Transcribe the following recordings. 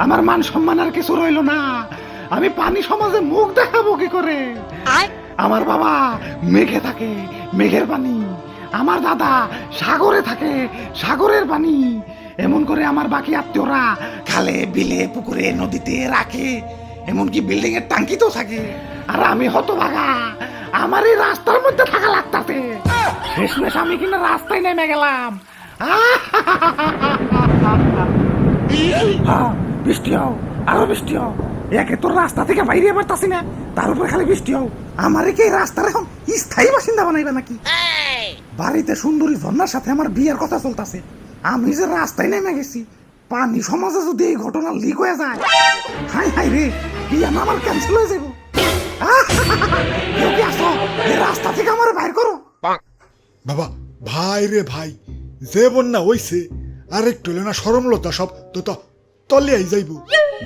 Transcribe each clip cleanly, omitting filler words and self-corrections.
আমার মান সম্মান আর কিছু রইল না। আমি পানি সমাজে মুখ দেখাবো কি করে? আমার বাবা মেঘে থাকে, মেঘের পানি। আমার দাদা সাগরে থাকে, সাগরের পানি। এমন করে আমার বাকি আত্মীয়রা খালে, বিলে, পুকুরে, নদীতে রাখে, এমনকি বিল্ডিং এর টাঙ্কিতেও থাকে। আর আমি হতভাগা, আমার এই রাস্তার মধ্যে থাকা লাগতাছে। শেষমেশ আমি কিনা রাস্তায় নেমে গেলাম। বৃষ্টি হও, আরো বৃষ্টি হও। একে তোর রাস্তা থেকে বাইরে পারতাছি না, তার উপরে খালি বৃষ্টি হও। আমারে কি এই রাস্তার এখন স্থায়ী বাসিন্দা বানাইবে নাকি? বাড়িতে সুন্দরী ঝর্ণার সাথে আমার বিয়ের কথা চলতেছে, আমি যে রাস্তায় নেমে গেছি। পানি সমাজে যদি এই ঘটনা লিক হয়ে যায়, হাই হাই রে, বিয়ে না আমার ক্যান্সেল হয়ে যাবো। কেউ কি আসো, এই রাস্তা থেকে আমার বাইর করো। বাবা, ভাই রে ভাই, যে বন্যা হইছে আর একটু হলে না সরমলতা সব তো তলিয়াই যাইব।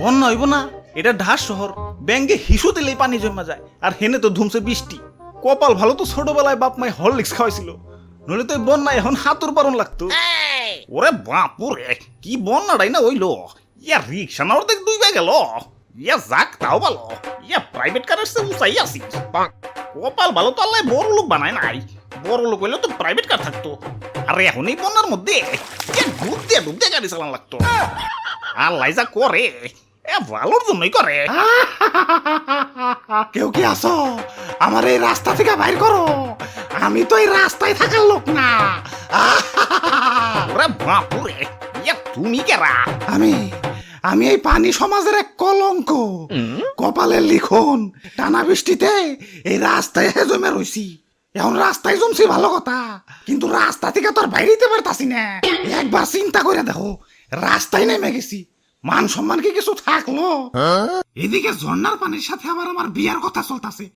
বন্যা হইব না, এটা ঢাস শহর। ব্যাঙ্গে হিসু দিলেই পানি জমা যায়, আর হেনে তো ধুমছে বৃষ্টি। কপাল ভালো তো ছোটবেলায় বাপ মাই হরলিক্স খাওয়াইছিল, নইলে তো বন্যা এখন হাতুর পারন লাগতো। ওরে বাপুরে, কি বন্যাটাই না হইলো। ইয়া রিক্সা না অর্ধেক ডুইবা গেল। ইয়া যাক তাও ভালো, ইয়া প্রাইভেট কারের সে উঁচাই আছি। কপাল ভালো তো আল্লাহ বড় লোক বানায় নাই। বড় লোক হইলে তো প্রাইভেট কার থাকতো। আর এখন এই বন্যার মধ্যে ডুব দিয়ে গাড়ি চালান লাগতো। আল্লাহ যা করে, এ ভালোর জন্যই করে। কেউ কি আসো, আমার এই রাস্তা থেকে বাইর করো। আমি তো এই রাস্তায় থাকার লোক না। ওরে বাপুরে, ইয়া তুমি কেরা? আমি আমি এই পানি সমাজের এক কলঙ্ক। কপালের লিখন, টানা বৃষ্টিতে এই রাস্তায় জমে রইছি। এখন রাস্তায় জমছি ভালো কথা, কিন্তু রাস্তা থেকে তো আর বাইরেতে পারতাছি না। একবার চিন্তা করে দেখো, রাস্তায় নেমে গেছি, মান সম্মান কি কিছু থাকলো? এদিকে ঝর্ণার পানির সাথে আবার আমার বিয়ার কথা চলতেছে।